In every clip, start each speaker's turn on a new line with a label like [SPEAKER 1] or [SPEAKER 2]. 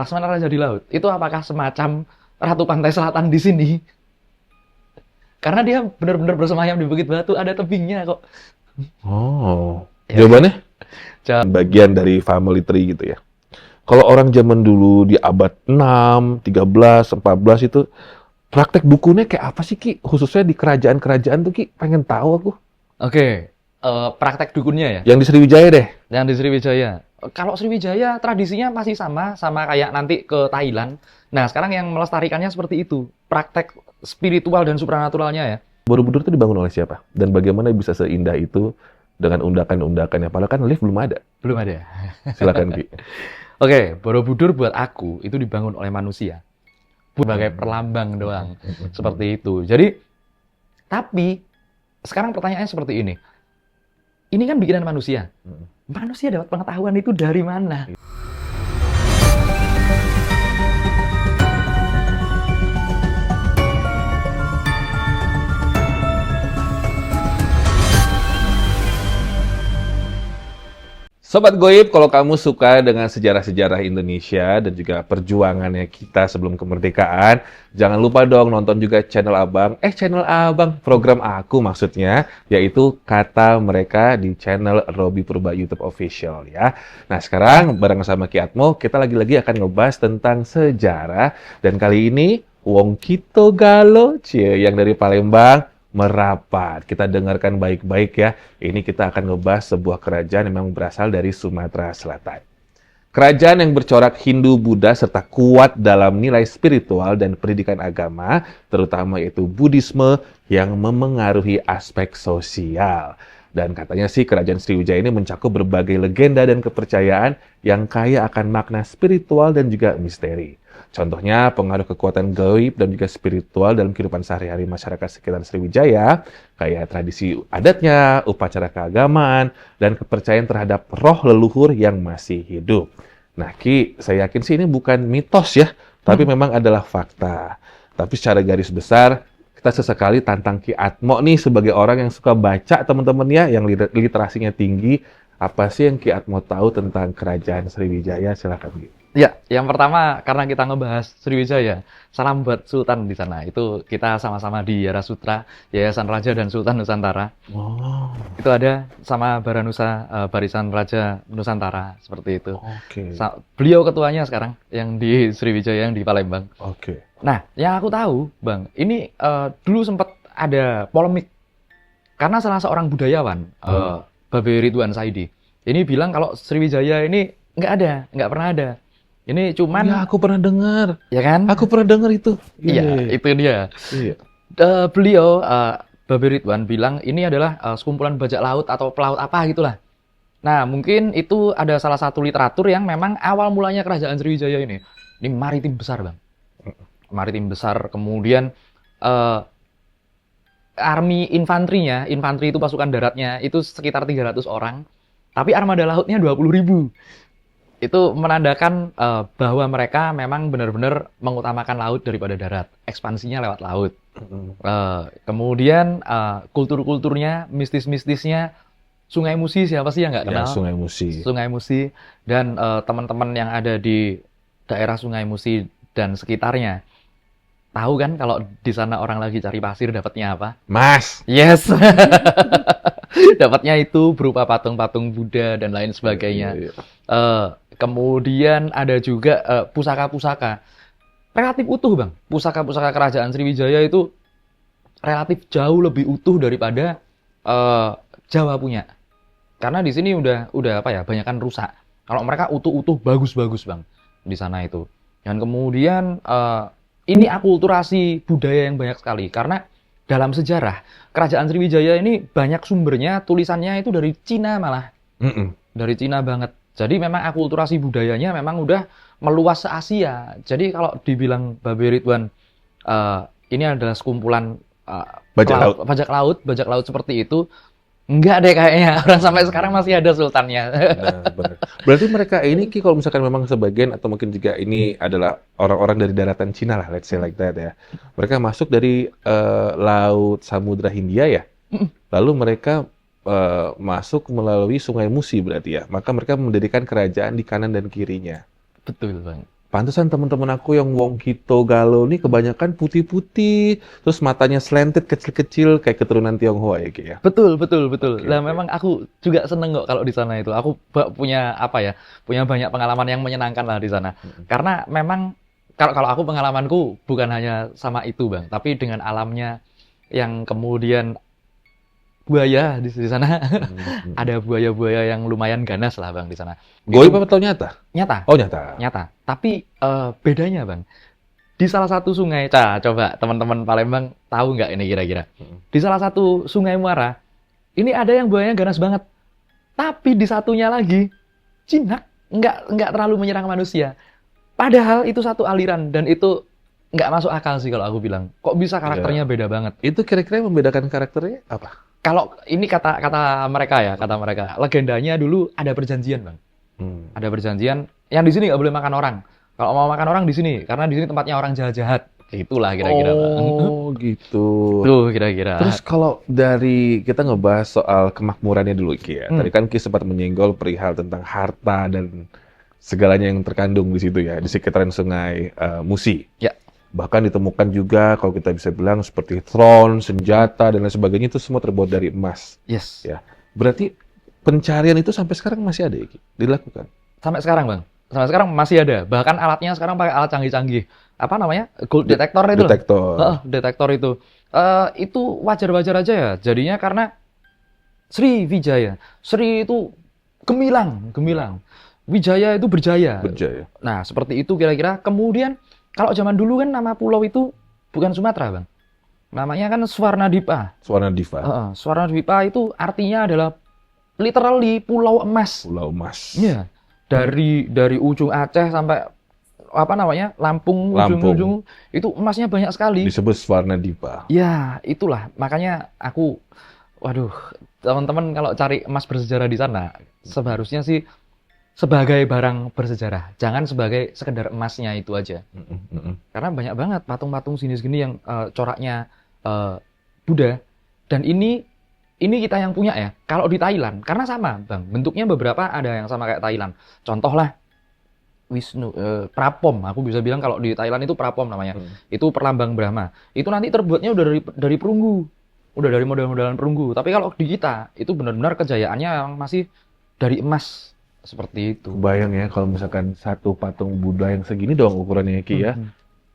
[SPEAKER 1] Laksamana Raja di laut itu apakah semacam Ratu Pantai Selatan di sini? Karena dia benar-benar bersemayam di Bukit Batu, ada tebingnya kok.
[SPEAKER 2] Oh,
[SPEAKER 1] Ya,
[SPEAKER 2] jawabannya
[SPEAKER 1] Jawab.
[SPEAKER 2] bagian dari family tree gitu ya. Kalau orang zaman dulu di abad 6, 13, 14 itu praktek dukunnya kayak apa sih Ki? Khususnya di kerajaan-kerajaan tuh Ki, pengen tahu aku.
[SPEAKER 1] Oke, praktek dukunnya ya,
[SPEAKER 2] Yang di Sriwijaya deh.
[SPEAKER 1] yang di Sriwijaya. Kalau Sriwijaya tradisinya masih sama kayak nanti ke Thailand. Nah, sekarang yang melestarikannya seperti itu, praktek spiritual dan supranaturalnya ya.
[SPEAKER 2] Borobudur itu dibangun oleh siapa? Dan bagaimana bisa seindah itu dengan undakan-undakannya? Padahal kan lift belum ada.
[SPEAKER 1] Belum ada.
[SPEAKER 2] Silakan Ki.
[SPEAKER 1] Oke, Borobudur buat aku itu dibangun oleh manusia. Sebagai perlambang doang. Seperti itu. Jadi, tapi sekarang pertanyaannya seperti ini. Ini kan bikinan manusia. Manusia dapat pengetahuan itu dari mana?
[SPEAKER 2] Sobat Goib, kalau kamu suka dengan sejarah-sejarah Indonesia dan juga perjuangannya kita sebelum kemerdekaan, jangan lupa dong nonton juga channel Abang, program aku maksudnya, yaitu Kata Mereka di channel Robby Purba YouTube Official ya. Nah sekarang bareng sama Ki Atmo, kita lagi-lagi akan ngebahas tentang sejarah, dan kali ini Wong Kito Galo, yang dari Palembang, merapat. Kita dengarkan baik-baik ya. Ini kita akan ngebahas sebuah kerajaan yang memang berasal dari Sumatera Selatan. Kerajaan yang bercorak Hindu, Buddha, serta kuat dalam nilai spiritual dan pendidikan agama, terutama yaitu Buddhisme yang memengaruhi aspek sosial. Dan katanya sih kerajaan Sriwijaya ini mencakup berbagai legenda dan kepercayaan yang kaya akan makna spiritual dan juga misteri. Contohnya pengaruh kekuatan gaib dan juga spiritual dalam kehidupan sehari-hari masyarakat sekitar Sriwijaya, kayak tradisi adatnya, upacara keagamaan, dan kepercayaan terhadap roh leluhur yang masih hidup. Nah Ki, saya yakin sih ini bukan mitos ya, tapi memang adalah fakta. Tapi secara garis besar, kita sesekali tantang Ki Atmo nih sebagai orang yang suka baca teman-teman ya, yang literasinya tinggi. Apa sih yang Ki Atmo tahu tentang kerajaan Sriwijaya? Silakan Ki.
[SPEAKER 1] Ya, yang pertama karena kita ngebahas Sriwijaya, salam buat Sultan di sana. Itu kita sama-sama di Yara Sutra, Yayasan Raja dan Sultan Nusantara.
[SPEAKER 2] Oh,
[SPEAKER 1] Itu ada sama Baranusa, Barisan Raja Nusantara, seperti itu.
[SPEAKER 2] oke.
[SPEAKER 1] Beliau ketuanya sekarang, yang di Sriwijaya, yang di Palembang.
[SPEAKER 2] Oke.
[SPEAKER 1] Nah, yang aku tahu, Bang, ini dulu sempat ada polemik. Karena salah seorang budayawan, Babe Ridwan Saidi, ini bilang kalau Sriwijaya ini nggak pernah ada. Ini cuman,
[SPEAKER 2] Ya, aku pernah dengar.
[SPEAKER 1] ya kan?
[SPEAKER 2] Aku pernah dengar itu.
[SPEAKER 1] Iya, itu dia.
[SPEAKER 2] Iya.
[SPEAKER 1] Beliau, Babe Ridwan bilang ini adalah sekumpulan bajak laut atau pelaut apa gitulah. Nah, mungkin itu ada salah satu literatur yang memang awal mulanya kerajaan Sriwijaya ini. Ini maritim besar, Bang. Maritim besar, kemudian army infantrinya, infantri itu pasukan daratnya, itu sekitar 300 orang. Tapi armada lautnya 20.000. Itu menandakan bahwa mereka memang benar-benar mengutamakan laut daripada darat. Ekspansinya lewat laut. Kemudian kultur-kulturnya, mistis-mistisnya, Sungai Musi siapa sih yang nggak
[SPEAKER 2] Ya,
[SPEAKER 1] kenal?
[SPEAKER 2] Sungai Musi.
[SPEAKER 1] Sungai Musi. Dan teman-teman yang ada di daerah Sungai Musi dan sekitarnya. Tahu kan kalau di sana orang lagi cari pasir dapatnya apa?
[SPEAKER 2] Mas.
[SPEAKER 1] Yes! Dapatnya itu berupa patung-patung Buddha dan lain sebagainya.
[SPEAKER 2] Iya.
[SPEAKER 1] Kemudian ada juga pusaka-pusaka. Relatif utuh, Bang. Pusaka-pusaka kerajaan Sriwijaya itu relatif jauh lebih utuh daripada Jawa punya. Karena di sini udah apa ya, banyakan rusak. Kalau mereka utuh-utuh bagus-bagus, Bang, di sana itu. Dan kemudian ini akulturasi budaya yang banyak sekali. Karena dalam sejarah kerajaan Sriwijaya ini banyak sumbernya, tulisannya itu dari Cina malah. Dari Cina banget. Jadi memang akulturasi budayanya memang udah meluas se-Asia. Jadi kalau dibilang Babe Ridwan ini adalah sekumpulan bajak laut seperti itu, enggak deh kayaknya. Orang sampai sekarang masih ada sultannya.
[SPEAKER 2] Nah, benar. Berarti mereka ini Ki, kalau misalkan memang sebagian atau mungkin juga ini adalah orang-orang dari daratan Cina lah, let's say like that ya. Mereka masuk dari Laut Samudra Hindia ya. Lalu mereka masuk melalui Sungai Musi berarti ya. Maka mereka mendirikan kerajaan di kanan dan kirinya.
[SPEAKER 1] Betul, Bang.
[SPEAKER 2] pantesan teman-teman aku yang wong Kito Galuh nih kebanyakan putih-putih, terus matanya slanted kecil-kecil kayak keturunan Tionghoa ya Ki ya.
[SPEAKER 1] Betul, betul, betul.
[SPEAKER 2] Oke,
[SPEAKER 1] Lah
[SPEAKER 2] oke.
[SPEAKER 1] memang aku juga seneng kok kalau di sana itu. Aku punya apa ya? Punya banyak pengalaman yang menyenangkan lah di sana.
[SPEAKER 2] Mm-mm.
[SPEAKER 1] Karena memang kalau kalau aku pengalamanku bukan hanya sama itu, Bang, tapi dengan alamnya yang kemudian buaya di sana.
[SPEAKER 2] Mm-mm.
[SPEAKER 1] Ada buaya-buaya yang lumayan ganas lah, Bang, di sana.
[SPEAKER 2] Goib
[SPEAKER 1] Itu
[SPEAKER 2] apa tau nyata?
[SPEAKER 1] nyata,
[SPEAKER 2] Oh nyata.
[SPEAKER 1] nyata. Tapi bedanya, Bang, di salah satu sungai, coba teman-teman Palembang tahu nggak ini kira-kira?
[SPEAKER 2] Mm.
[SPEAKER 1] Di salah satu sungai muara, ini ada yang buayanya ganas banget. Tapi di satunya lagi, jinak, nggak terlalu menyerang manusia. Padahal itu satu aliran dan itu nggak masuk akal sih kalau aku bilang. Kok bisa karakternya
[SPEAKER 2] Iya.
[SPEAKER 1] beda banget?
[SPEAKER 2] Itu kira-kira yang membedakan karakternya apa?
[SPEAKER 1] Kalau ini kata mereka ya, kata mereka, legendanya dulu ada perjanjian, Bang.
[SPEAKER 2] Hmm.
[SPEAKER 1] Ada perjanjian yang di sini nggak boleh makan orang. Kalau mau makan orang di sini, karena di sini tempatnya orang jahat-jahat. Itulah kira-kira, Bang.
[SPEAKER 2] Oh gitu.
[SPEAKER 1] Tuh kira-kira.
[SPEAKER 2] Terus kalau dari kita ngebahas soal kemakmurannya dulu Ki ya.
[SPEAKER 1] Hmm.
[SPEAKER 2] Tadi kan Ki sempat menyinggol perihal tentang harta dan segalanya yang terkandung di situ ya, di sekitaran Sungai Musi.
[SPEAKER 1] Ya.
[SPEAKER 2] Bahkan ditemukan juga kalau kita bisa bilang seperti throne, senjata dan lain sebagainya itu semua terbuat dari emas.
[SPEAKER 1] Yes.
[SPEAKER 2] Ya. Berarti pencarian itu sampai sekarang masih ada ya Ki? Dilakukan?
[SPEAKER 1] Sampai sekarang, Bang. Sampai sekarang masih ada. Bahkan alatnya sekarang pakai alat canggih-canggih. Apa namanya? Gold detector itu loh.
[SPEAKER 2] Detektor.
[SPEAKER 1] Detektor itu. Itu wajar-wajar aja ya. Jadinya karena Sriwijaya. Sri itu gemilang, gemilang. Wijaya itu berjaya.
[SPEAKER 2] Berjaya.
[SPEAKER 1] Nah, seperti itu kira-kira. Kemudian, kalau zaman dulu kan nama pulau itu bukan Sumatera, Bang. Namanya kan Swarnadipa.
[SPEAKER 2] Suara Diva.
[SPEAKER 1] Swarnadipa itu artinya adalah literally pulau emas.
[SPEAKER 2] Pulau Emas.
[SPEAKER 1] Iya. Dari ujung Aceh sampai apa namanya? Lampung,
[SPEAKER 2] Lampung.
[SPEAKER 1] ujung-ujung itu emasnya banyak sekali.
[SPEAKER 2] Disebut Suara Diva.
[SPEAKER 1] Ya, itulah. Makanya aku waduh, teman-teman kalau cari emas bersejarah di sana, seharusnya sih sebagai barang bersejarah, jangan sebagai sekedar emasnya itu aja. Karena banyak banget patung-patung sini-sini yang coraknya Buddha. Dan ini kita yang punya ya. Kalau di Thailand, karena sama, Bang. Bentuknya beberapa ada yang sama kayak Thailand. Contoh lah Wisnu, Prapom. Aku bisa bilang kalau di Thailand itu Prapom namanya. Itu perlambang Brahma. Itu nanti terbuatnya udah dari perunggu. Udah dari model-modelan perunggu. Tapi kalau di kita, itu benar-benar kejayaannya yang masih dari emas. Seperti itu.
[SPEAKER 2] Kebayang ya kalau misalkan satu patung Buddha yang segini doang ukurannya ya Ki ya.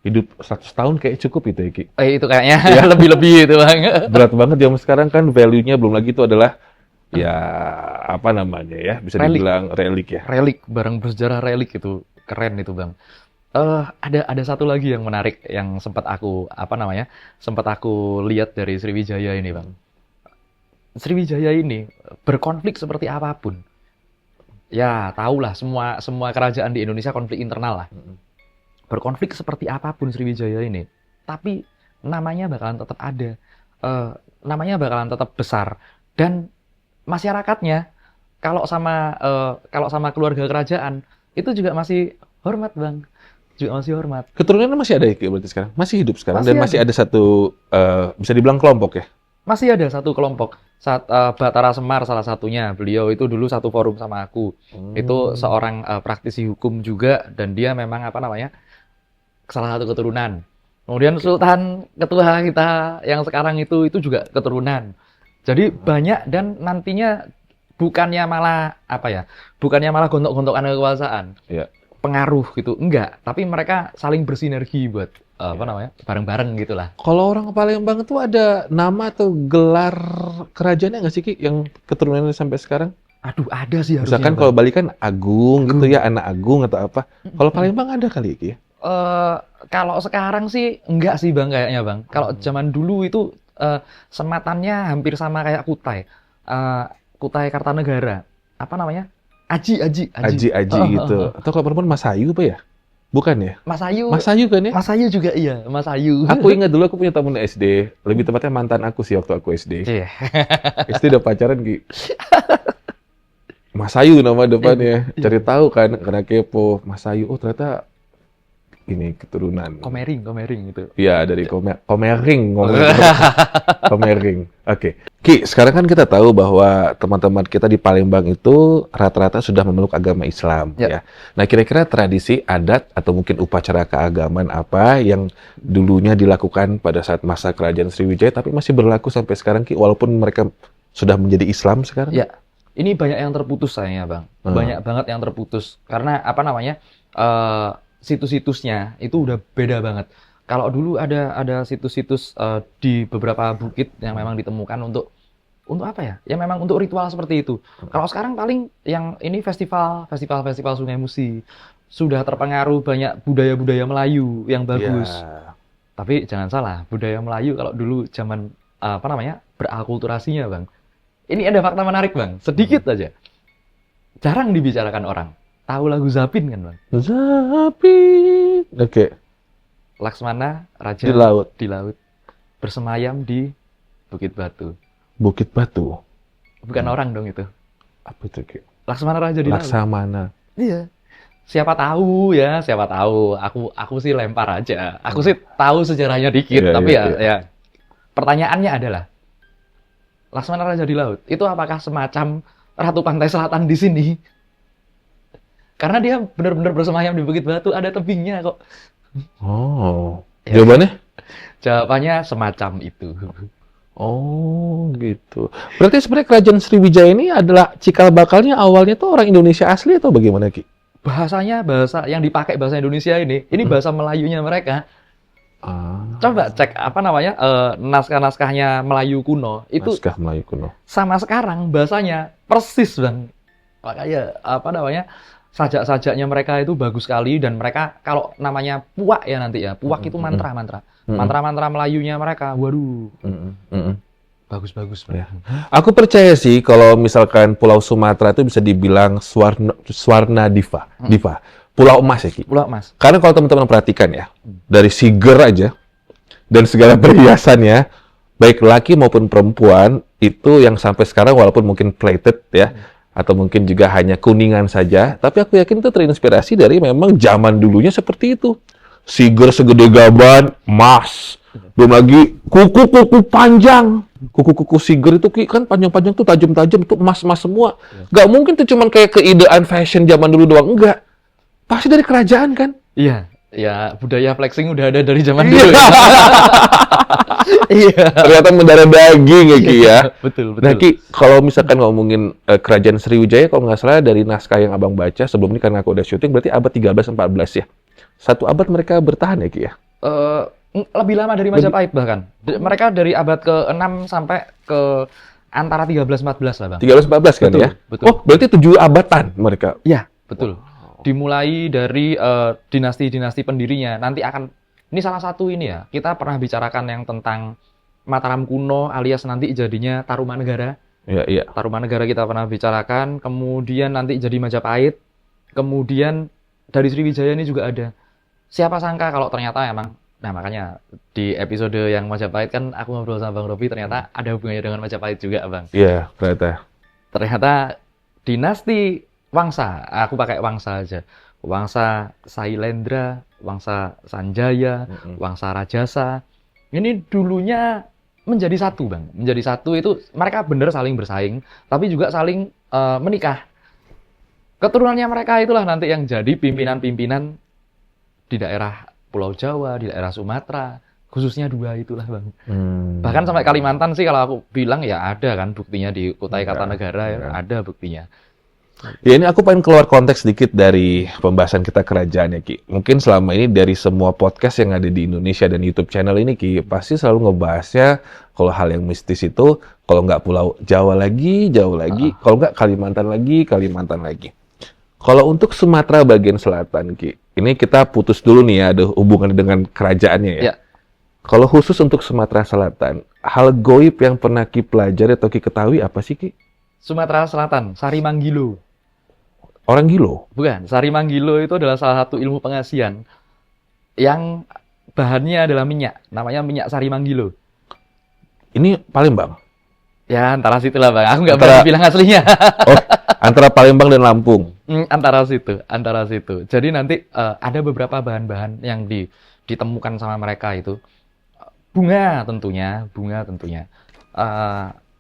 [SPEAKER 2] Hidup 100 tahun kayak cukup itu ya Ki.
[SPEAKER 1] Itu kayaknya lebih-lebih itu, Bang.
[SPEAKER 2] Berat banget zaman sekarang kan value-nya belum lagi itu adalah ya apa namanya ya, bisa
[SPEAKER 1] Relik.
[SPEAKER 2] dibilang relik ya.
[SPEAKER 1] Relik, barang bersejarah relik itu. Keren itu, Bang. Ada satu lagi yang menarik yang sempat aku lihat dari Sriwijaya ini, Bang. Sriwijaya ini berkonflik seperti apapun. Ya, tahulah semua kerajaan di Indonesia konflik internal lah. Berkonflik seperti apapun Sriwijaya ini, tapi namanya bakalan tetap ada. Namanya bakalan tetap besar dan masyarakatnya kalau sama keluarga kerajaan itu juga masih hormat, Bang. Juga masih hormat.
[SPEAKER 2] Keturunannya masih ada ya Ki berarti sekarang? Masih hidup sekarang
[SPEAKER 1] Masih
[SPEAKER 2] dan masih ada satu bisa dibilang kelompok ya.
[SPEAKER 1] Masih ada satu kelompok. Batara Semar salah satunya. Beliau itu dulu satu forum sama aku. Itu seorang praktisi hukum juga dan dia memang salah satu keturunan. Kemudian Sultan ketua kita yang sekarang itu juga keturunan. Jadi banyak dan nantinya bukannya malah gontok-gontokan kekuasaan.
[SPEAKER 2] Iya.
[SPEAKER 1] Pengaruh gitu. Enggak, tapi mereka saling bersinergi buat bareng-bareng gitulah.
[SPEAKER 2] Kalau orang Palembang itu ada nama atau gelar kerajaannya nggak sih Ki yang keturunannya sampai sekarang?
[SPEAKER 1] Aduh, ada sih harusnya.
[SPEAKER 2] Misalkan kalau Bali kan Agung gitu ya, anak Agung atau apa. Kalau Palembang ada kali ya Ki ya?
[SPEAKER 1] Kalau sekarang sih enggak sih, Bang, kayaknya, Bang. Kalau zaman dulu itu sematannya hampir sama kayak Kutai. Kutai Kartanegara. Apa namanya? Aji
[SPEAKER 2] gitu. Atau kalau perempuan Mas Ayu apa ya? Bukan ya?
[SPEAKER 1] Mas Ayu.
[SPEAKER 2] Mas Ayu kan ya?
[SPEAKER 1] Mas Ayu juga iya, Mas Ayu.
[SPEAKER 2] Aku ingat dulu aku punya temen SD. Lebih tepatnya mantan aku sih waktu aku SD.
[SPEAKER 1] Iya.
[SPEAKER 2] SD udah pacaran Ki. Mas Ayu nama depannya. Cari tahu kan karena kepo. Mas Ayu, oh ternyata ini keturunan.
[SPEAKER 1] Komering itu.
[SPEAKER 2] Iya, dari Komering ngomong. Komering. Oke. Ki, sekarang kan kita tahu bahwa teman-teman kita di Palembang itu rata-rata sudah memeluk agama Islam,
[SPEAKER 1] Ya.
[SPEAKER 2] ya. Nah, kira-kira tradisi, adat, atau mungkin upacara keagamaan apa yang dulunya dilakukan pada saat masa kerajaan Sriwijaya, tapi masih berlaku sampai sekarang, Ki, walaupun mereka sudah menjadi Islam sekarang?
[SPEAKER 1] Ya, ini banyak yang terputus sayangnya Bang. Banyak banget yang terputus. Karena apa namanya, situs-situsnya itu udah beda banget. Kalau dulu ada situs-situs di beberapa bukit yang memang ditemukan untuk apa ya? Ya memang untuk ritual seperti itu. Kalau sekarang paling yang ini festival Sungai Musi. Sudah terpengaruh banyak budaya-budaya Melayu yang bagus.
[SPEAKER 2] Ya.
[SPEAKER 1] Tapi jangan salah, budaya Melayu kalau dulu zaman apa namanya? Berakulturasinya, Bang. Ini ada fakta menarik, Bang. Sedikit aja. Jarang dibicarakan orang. Tahu lagu Zapin kan, Bang?
[SPEAKER 2] Zapin. Oke.
[SPEAKER 1] Laksmana Raja
[SPEAKER 2] Di laut.
[SPEAKER 1] bersemayam di Bukit Batu.
[SPEAKER 2] Bukit Batu.
[SPEAKER 1] Bukan orang dong itu.
[SPEAKER 2] Apa itu, Ki?
[SPEAKER 1] Laksmana Raja di laut.
[SPEAKER 2] Laksamana.
[SPEAKER 1] Iya. Siapa tahu ya, siapa tahu. Aku sih lempar aja. Aku sih tahu sejarahnya dikit,
[SPEAKER 2] Iya,
[SPEAKER 1] tapi
[SPEAKER 2] iya, iya.
[SPEAKER 1] ya pertanyaannya adalah Laksmana Raja di laut itu apakah semacam Ratu Pantai Selatan di sini? Karena dia benar-benar bersemayam di Bukit Batu, ada tebingnya kok.
[SPEAKER 2] Oh.
[SPEAKER 1] Ya.
[SPEAKER 2] Jawabannya?
[SPEAKER 1] Jawabannya semacam itu.
[SPEAKER 2] Oh, gitu. Berarti sebenarnya kerajaan Sriwijaya ini adalah cikal bakalnya awalnya tuh orang Indonesia asli atau bagaimana, Ki?
[SPEAKER 1] Bahasanya bahasa yang dipakai bahasa Indonesia ini bahasa Melayunya mereka.
[SPEAKER 2] Ah,
[SPEAKER 1] Coba cek apa namanya naskah-naskahnya Melayu kuno itu
[SPEAKER 2] naskah Melayu kuno.
[SPEAKER 1] sama sekarang bahasanya persis, Bang. Makanya apa namanya sajak-sajaknya mereka itu bagus sekali dan mereka kalau namanya puak ya nanti ya puak itu mantra-mantra Melayunya mereka, waduh bagus-bagus.
[SPEAKER 2] Ya. Aku percaya sih kalau misalkan Pulau Sumatera itu bisa dibilang Swarna Diva, Pulau Emas ya, Ki.
[SPEAKER 1] Pulau Mas.
[SPEAKER 2] Karena kalau teman-teman perhatikan ya, dari siger aja dan segala perhiasannya, baik laki maupun perempuan itu yang sampai sekarang walaupun mungkin plated ya, atau mungkin juga hanya kuningan saja, tapi aku yakin itu terinspirasi dari memang zaman dulunya seperti itu. Siger segede gaban, emas. Belum lagi kuku-kuku panjang. Kuku-kuku siger itu, Ki, kan panjang-panjang tuh tajam-tajam tuh emas-emas semua. Nggak mungkin tuh cuman kayak keidean fashion zaman dulu doang, enggak. Pasti dari kerajaan kan?
[SPEAKER 1] Iya, ya budaya flexing udah ada dari zaman dulu ya. Iya.
[SPEAKER 2] Ternyata mendarah daging ya, Ki ya.
[SPEAKER 1] Betul.
[SPEAKER 2] Nah, Ki, kalau misalkan ngomongin kerajaan Sriwijaya, kalau nggak salah dari naskah yang Abang baca sebelum ini karena aku udah syuting, berarti abad 13-14 ya. Satu abad mereka bertahan ya, Ki ya?
[SPEAKER 1] Lebih lama dari Majapahit bahkan. Mereka dari abad ke-6 sampai ke antara 13-14 lah, Bang.
[SPEAKER 2] 13-14 kan
[SPEAKER 1] Betul,
[SPEAKER 2] ya?
[SPEAKER 1] betul.
[SPEAKER 2] Oh, berarti 7 abadan mereka.
[SPEAKER 1] Iya, betul. Dimulai dari dinasti-dinasti pendirinya. Nanti akan ini salah satu ini ya. Kita pernah bicarakan yang tentang Mataram kuno alias nanti jadinya Tarumanegara.
[SPEAKER 2] Iya.
[SPEAKER 1] Tarumanegara kita pernah bicarakan, kemudian nanti jadi Majapahit. Kemudian dari Sriwijaya ini juga ada. Siapa sangka kalau ternyata emang. Nah, makanya di episode yang Majapahit kan aku ngobrol sama Bang Robi, ternyata ada hubungannya dengan Majapahit juga, Bang.
[SPEAKER 2] Iya, ternyata.
[SPEAKER 1] Ternyata dinasti Wangsa, aku pakai Wangsa aja. Wangsa Sailendra, Wangsa Sanjaya, Wangsa Rajasa. Ini dulunya menjadi satu, Bang. Menjadi satu itu mereka benar saling bersaing, tapi juga saling menikah. Keturunannya mereka itulah nanti yang jadi pimpinan-pimpinan di daerah Pulau Jawa, di daerah Sumatera, khususnya dua itulah, Bang. Bahkan sampai Kalimantan sih kalau aku bilang ya ada kan buktinya di Kutai Kartanegara ya, ada buktinya.
[SPEAKER 2] Ya, ini aku pengen keluar konteks sedikit dari pembahasan kita kerajaan ya, Ki. Mungkin selama ini dari semua podcast yang ada di Indonesia dan YouTube channel ini, Ki, pasti selalu ngebahasnya kalau hal yang mistis itu, kalau nggak Pulau Jawa lagi, kalau nggak Kalimantan lagi. Kalau untuk Sumatera bagian selatan, Ki, ini kita putus dulu nih ya, ada hubungan dengan kerajaannya ya. Kalau khusus untuk Sumatera Selatan, hal goib yang pernah Ki pelajari atau Ki ketahui apa sih, Ki?
[SPEAKER 1] Sumatera Selatan, Sari Manggilo.
[SPEAKER 2] Orang Gilo?
[SPEAKER 1] Bukan, Sari Manggilo itu adalah salah satu ilmu pengasihan yang bahannya adalah minyak, namanya minyak Sari Manggilo.
[SPEAKER 2] Ini Palembang?
[SPEAKER 1] Ya, antara situ lah, Bang. Aku nggak berani bilang aslinya.
[SPEAKER 2] Oh, antara Palembang dan Lampung?
[SPEAKER 1] Antara situ. Jadi nanti ada beberapa bahan-bahan yang ditemukan sama mereka itu. Bunga tentunya.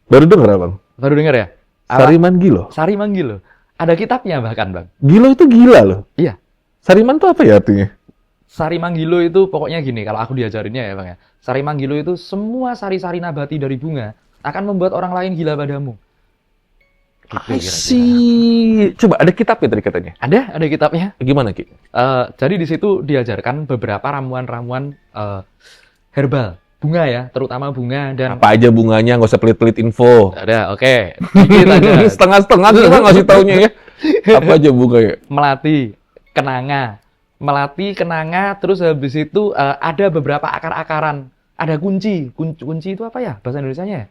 [SPEAKER 2] Baru dengar Abang.
[SPEAKER 1] Baru dengar ya?
[SPEAKER 2] Sariman Gilo.
[SPEAKER 1] Sariman Gilo. Ada kitabnya bahkan, Bang.
[SPEAKER 2] Gilo itu gila loh.
[SPEAKER 1] Iya.
[SPEAKER 2] Sariman itu apa ya artinya?
[SPEAKER 1] Sari Manggilo itu pokoknya gini, kalau aku diajarinnya ya Bang ya. Sari Manggilo itu semua sari-sari nabati dari bunga akan membuat orang lain gila padamu. Gitu
[SPEAKER 2] I
[SPEAKER 1] kira-kira.
[SPEAKER 2] see. Coba ada kitabnya tadi katanya.
[SPEAKER 1] Ada kitabnya.
[SPEAKER 2] Gimana Ki?
[SPEAKER 1] Jadi di situ diajarkan beberapa ramuan-ramuan herbal, bunga ya, terutama bunga dan
[SPEAKER 2] Apa aja bunganya, nggak usah pelit-pelit info.
[SPEAKER 1] ada, oke. Dikit aja.
[SPEAKER 2] Setengah-setengah kita ngasih taunya ya. Apa aja bunganya?
[SPEAKER 1] Melati, kenanga, terus habis itu ada beberapa akar-akaran. Ada kunci. Kunci itu apa ya? Bahasa Indonesianya ya?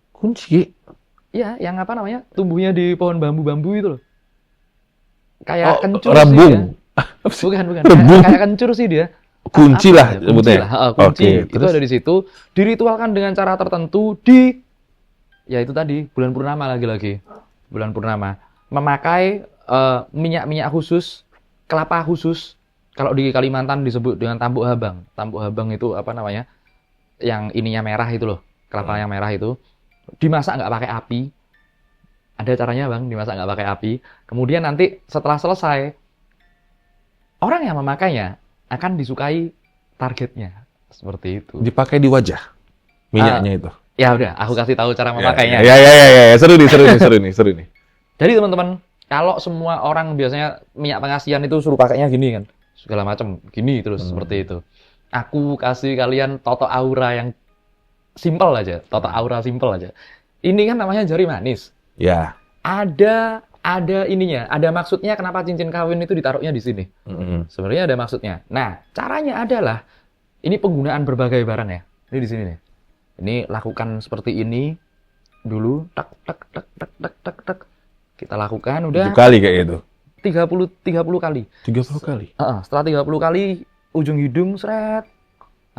[SPEAKER 2] Kunci.
[SPEAKER 1] Iya, yang apa namanya? Tumbuhnya di pohon bambu-bambu itu loh. Kayak kencur
[SPEAKER 2] Rabung.
[SPEAKER 1] sih dia. Bukan.
[SPEAKER 2] Rebung.
[SPEAKER 1] Kayak kencur sih dia.
[SPEAKER 2] Kunci
[SPEAKER 1] Apa
[SPEAKER 2] lah
[SPEAKER 1] ya?
[SPEAKER 2] sebutnya.
[SPEAKER 1] Kunci.
[SPEAKER 2] Oke,
[SPEAKER 1] Itu
[SPEAKER 2] terus?
[SPEAKER 1] ada di situ. Diritualkan dengan cara tertentu ya itu tadi, bulan purnama lagi-lagi. Bulan purnama. Memakai minyak-minyak khusus, kelapa khusus. Kalau di Kalimantan disebut dengan tambuk habang. Tambuk habang itu apa namanya? Yang ininya merah itu loh. Kelapa yang merah itu. Dimasak nggak pakai api. Ada caranya Bang, dimasak nggak pakai api. Kemudian nanti setelah selesai, orang yang memakainya akan disukai targetnya. Seperti itu.
[SPEAKER 2] Dipakai di wajah minyaknya itu.
[SPEAKER 1] Ya udah, aku kasih tahu cara memakainya.
[SPEAKER 2] Ya. Seru nih.
[SPEAKER 1] Jadi teman-teman, kalau semua orang biasanya minyak pengasihan itu suruh pakainya gini kan. Segala macam, gini terus seperti itu. Aku kasih kalian Toto Aura yang simple aja, Toto Aura simple aja. Ini kan namanya jari manis.
[SPEAKER 2] Ya.
[SPEAKER 1] Ada ininya, ada maksudnya kenapa cincin kawin itu ditaruhnya di sini. Sebenarnya ada maksudnya. Nah, caranya adalah ini penggunaan berbagai barang ya. Ini di sini nih. Ini lakukan seperti ini dulu, tak. Kita lakukan udah
[SPEAKER 2] 7 kali kayak itu.
[SPEAKER 1] 30 kali.
[SPEAKER 2] 30 kali.
[SPEAKER 1] Setelah 30 kali ujung hidung seret.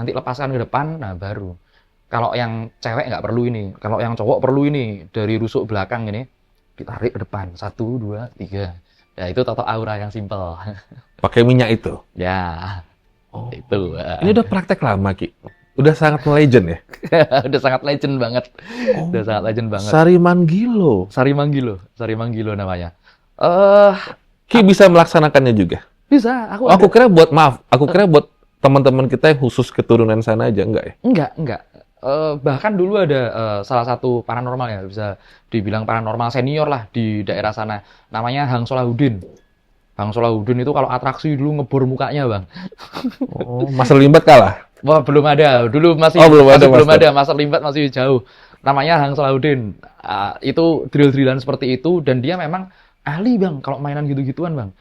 [SPEAKER 1] Nanti lepaskan ke depan, nah baru. Kalau yang cewek nggak perlu ini, kalau yang cowok perlu ini dari rusuk belakang ini ditarik ke depan. 1, 2, 3. Ya itu Toto Aura yang simple.
[SPEAKER 2] Pakai minyak itu.
[SPEAKER 1] Ya. Itu.
[SPEAKER 2] Ini udah praktek lama Ki. Udah sangat legend ya.
[SPEAKER 1] Udah sangat legend banget. Udah sangat legend banget.
[SPEAKER 2] Sariman Gilo.
[SPEAKER 1] Sari Manggilo namanya.
[SPEAKER 2] Ki bisa melaksanakannya juga.
[SPEAKER 1] Bisa.
[SPEAKER 2] Aku kira buat teman-teman kita yang khusus keturunan sana aja, enggak ya?
[SPEAKER 1] Enggak. Bahkan dulu ada salah satu paranormal ya, bisa dibilang paranormal senior lah di daerah sana. Namanya Hang Solahuddin. Hang Solahuddin itu kalau atraksi dulu ngebor mukanya, Bang.
[SPEAKER 2] Oh, Master Limbat kalah?
[SPEAKER 1] Wah, belum ada. Dulu masih belum ada. Master Limbat masih jauh. Namanya Hang Solahuddin. Itu drill-drillan seperti itu dan dia memang ahli, Bang, kalau mainan gitu-gituan, Bang.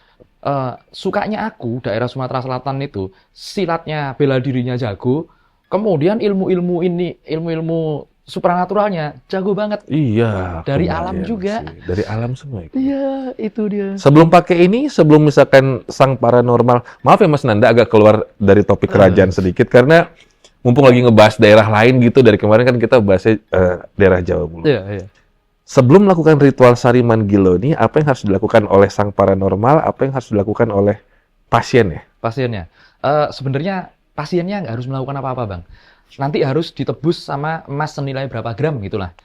[SPEAKER 1] Sukanya aku daerah Sumatera Selatan itu silatnya bela dirinya jago. Kemudian ilmu supranaturalnya jago banget.
[SPEAKER 2] Iya.
[SPEAKER 1] Dari alam juga.
[SPEAKER 2] Sih. Dari alam semua itu.
[SPEAKER 1] Iya, itu dia.
[SPEAKER 2] Sebelum pakai ini, sebelum misalkan sang paranormal, maaf ya Mas Nanda agak keluar dari topik kerajaan sedikit karena mumpung lagi ngebahas daerah lain gitu, dari kemarin kan kita bahasnya daerah Jawa mulu.
[SPEAKER 1] Iya.
[SPEAKER 2] Sebelum melakukan ritual Sariman Gilo ini, apa yang harus dilakukan oleh sang paranormal, apa yang harus dilakukan oleh pasien ya?
[SPEAKER 1] Pasiennya. Sebenarnya pasiennya nggak harus melakukan apa-apa, Bang. Nanti harus ditebus sama emas senilai berapa gram gitulah.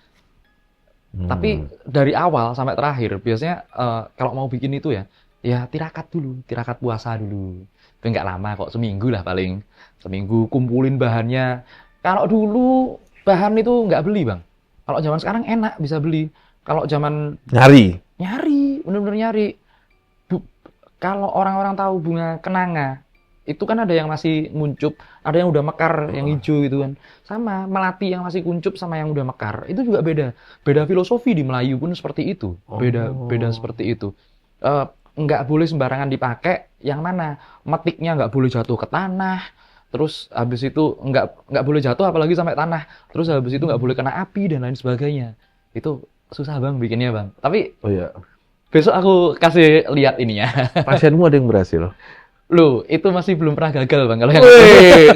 [SPEAKER 1] Tapi dari awal sampai terakhir biasanya kalau mau bikin itu ya tirakat dulu, tirakat puasa dulu. Itu nggak lama kok, seminggu lah paling. Seminggu kumpulin bahannya. Kalau dulu bahan itu nggak beli, Bang. Kalau zaman sekarang enak bisa beli. Kalau zaman
[SPEAKER 2] Nyari.
[SPEAKER 1] bener-bener nyari. Kalau orang-orang tahu bunga kenanga, itu kan ada yang masih nguncup, ada yang udah mekar, yang hijau gitu kan. Sama melati yang masih kuncup sama yang udah mekar. Itu juga beda. Beda filosofi di Melayu pun seperti itu. Beda seperti itu. Nggak boleh sembarangan dipakai. Yang mana metiknya nggak boleh jatuh ke tanah. Terus habis itu nggak boleh jatuh apalagi sampai tanah. Terus habis itu nggak boleh kena api dan lain sebagainya. Itu susah, Bang, bikinnya, Bang. Tapi besok aku kasih lihat ininya.
[SPEAKER 2] Pasienmu ada yang berhasil?
[SPEAKER 1] Loh, itu masih belum pernah gagal, Bang. Kalau yang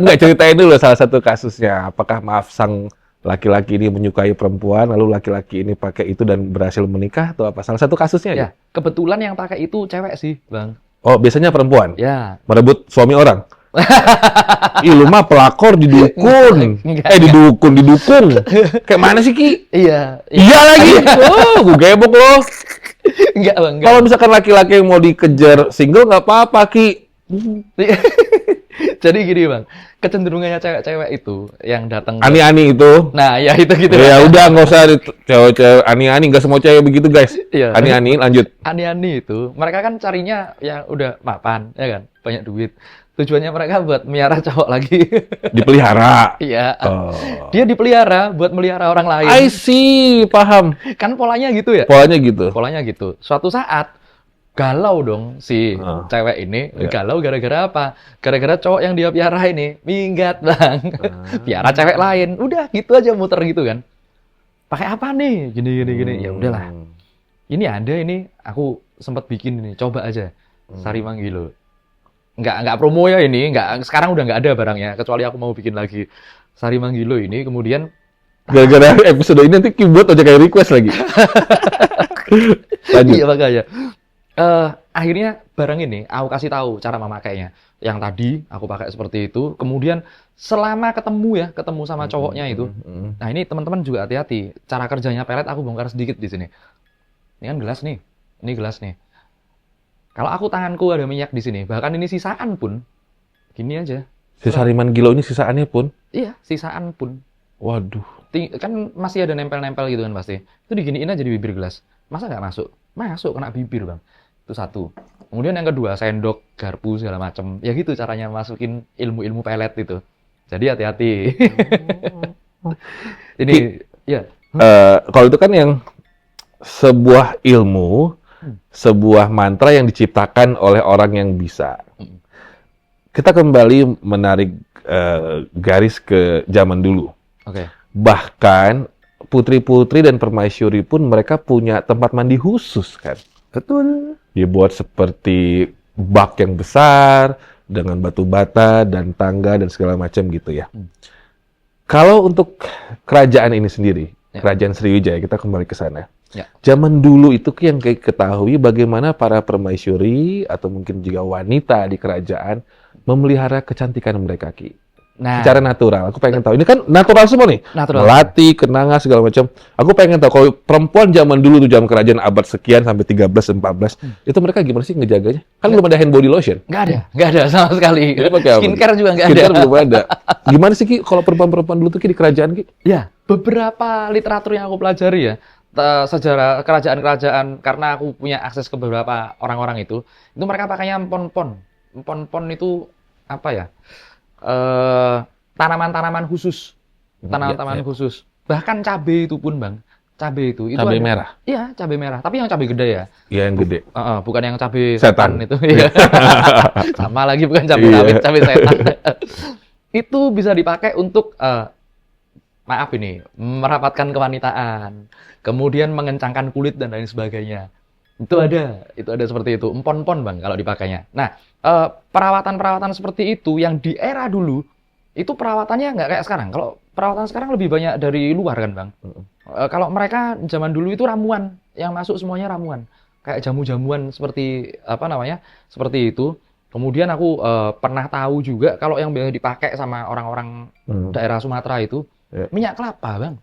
[SPEAKER 2] Enggak, ceritain dulu salah satu kasusnya. Apakah sang laki-laki ini menyukai perempuan, lalu laki-laki ini pakai itu dan berhasil menikah atau apa? Salah satu kasusnya aja.
[SPEAKER 1] Ya, kebetulan yang pakai itu cewek sih, Bang.
[SPEAKER 2] Oh, biasanya perempuan?
[SPEAKER 1] Ya.
[SPEAKER 2] Merebut suami orang? Ih, lu mah pelakor di dukun.
[SPEAKER 1] Enggak.
[SPEAKER 2] Didukun, didukung. Kayak mana sih, Ki?
[SPEAKER 1] Iya.
[SPEAKER 2] Iya lagi. Oh, gue gebok loh.
[SPEAKER 1] Enggak bang. Enggak.
[SPEAKER 2] Kalau misalkan laki-laki yang mau dikejar single nggak apa-apa, Ki.
[SPEAKER 1] Jadi gini bang, kecenderungannya cewek-cewek itu yang datang.
[SPEAKER 2] Ani-ani itu.
[SPEAKER 1] Nah ya itu gitu.
[SPEAKER 2] Ya udah, nggak usah cewek-cewek ani-ani, nggak semua cewek begitu, guys.
[SPEAKER 1] Iya.
[SPEAKER 2] Ani-ani, lanjut.
[SPEAKER 1] Ani-ani itu, mereka kan carinya yang udah mapan, ya kan, banyak duit. Tujuannya mereka buat melihara cowok lagi.
[SPEAKER 2] Dipelihara.
[SPEAKER 1] Iya.
[SPEAKER 2] Oh.
[SPEAKER 1] Dia dipelihara buat melihara orang lain.
[SPEAKER 2] I see, paham.
[SPEAKER 1] Kan polanya gitu ya?
[SPEAKER 2] Polanya gitu.
[SPEAKER 1] Polanya gitu. Suatu saat galau dong si cewek ini.
[SPEAKER 2] Iya.
[SPEAKER 1] Galau gara-gara apa? Gara-gara cowok yang dia piara ini minggat bang. Piara cewek lain. Udah gitu aja muter gitu kan. Pakai apa nih? Gini. Ya udahlah. Ini ada ini. Aku sempat bikin ini. Coba aja. Sari Manggilo. Nggak promo ya ini. Sekarang udah nggak ada barangnya. Kecuali aku mau bikin lagi. Sari Manggilo ini. Kemudian
[SPEAKER 2] Gara-gara episode ini nanti keyboard aja kayak request lagi. Lanjut.
[SPEAKER 1] iya makanya. Akhirnya barang ini aku kasih tahu cara memakainya. Yang tadi aku pakai seperti itu. Kemudian selama ketemu sama cowoknya itu. Nah ini teman-teman juga hati-hati. Cara kerjanya pelet aku bongkar sedikit di sini. Ini kan gelas nih. Ini gelas nih. Kalau aku tanganku ada minyak di sini. Bahkan ini sisaan pun. Gini aja.
[SPEAKER 2] Si Sari Manggilo ini sisaannya pun.
[SPEAKER 1] Iya sisaan pun.
[SPEAKER 2] Waduh.
[SPEAKER 1] Kan masih ada nempel-nempel gitu kan pasti. Itu diginiin aja di bibir gelas. Masa nggak masuk? Masuk, kena bibir bang. Itu satu. Kemudian yang kedua, sendok, garpu, segala macem. Ya gitu caranya masukin ilmu-ilmu pelet itu. Jadi hati-hati. Ini, ya.
[SPEAKER 2] Kalau itu kan yang sebuah ilmu, sebuah mantra yang diciptakan oleh orang yang bisa. Kita kembali menarik garis ke zaman dulu.
[SPEAKER 1] Oke.
[SPEAKER 2] Bahkan putri-putri dan permaisuri pun mereka punya tempat mandi khusus kan.
[SPEAKER 1] Betul.
[SPEAKER 2] Dibuat seperti bak yang besar dengan batu bata dan tangga dan segala macam gitu ya. Kalau untuk kerajaan ini sendiri, kerajaan Sriwijaya, kita kembali ke sana.
[SPEAKER 1] Ya.
[SPEAKER 2] Zaman dulu itu yang kayak ketahui bagaimana para permaisuri atau mungkin juga wanita di kerajaan memelihara kecantikan mereka, Ki.
[SPEAKER 1] Nah,
[SPEAKER 2] Secara natural. Aku pengen tahu. Ini kan natural semua nih.
[SPEAKER 1] natural.
[SPEAKER 2] Melati, kenanga, segala macam. Aku pengen tahu kalau perempuan zaman dulu tuh zaman kerajaan abad sekian sampai 13 14, itu mereka gimana sih ngejaganya? Kan belum ada hand body lotion.
[SPEAKER 1] Nggak ada sama sekali.
[SPEAKER 2] Jadi pakai apa?
[SPEAKER 1] Skincare juga nggak ada.
[SPEAKER 2] Skincare belum ada. Gimana sih, Ki, kalau perempuan-perempuan dulu tuh, Ki, di kerajaan, Ki?
[SPEAKER 1] Ya, beberapa literatur yang aku pelajari ya, sejarah kerajaan-kerajaan, karena aku punya akses ke beberapa orang-orang itu mereka pakainya empon-pon. Empon-pon itu apa ya? Tanaman-tanaman khusus. Tanaman-tanaman khusus. Bahkan cabai itu pun, Bang. Cabai itu
[SPEAKER 2] Cabai
[SPEAKER 1] ada-
[SPEAKER 2] merah.
[SPEAKER 1] Iya, cabai merah. Tapi yang cabai gede ya.
[SPEAKER 2] Iya, yang gede.
[SPEAKER 1] Bukan yang cabai
[SPEAKER 2] Setan.
[SPEAKER 1] setan itu. Iya. Sama lagi bukan cabai
[SPEAKER 2] Iya.
[SPEAKER 1] rawit, cabai setan. Itu bisa dipakai untuk maaf ini, merapatkan kewanitaan, kemudian mengencangkan kulit dan lain sebagainya. Itu ada seperti itu. Empon-empon Bang kalau dipakainya. Nah, perawatan-perawatan seperti itu yang di era dulu itu perawatannya nggak kayak sekarang. Kalau perawatan sekarang lebih banyak dari luar kan Bang. Kalau mereka zaman dulu itu ramuan, yang masuk semuanya ramuan. Kayak jamu-jamuan seperti apa namanya? Seperti itu. Kemudian aku pernah tahu juga kalau yang biasa dipakai sama orang-orang daerah Sumatera itu minyak kelapa, Bang.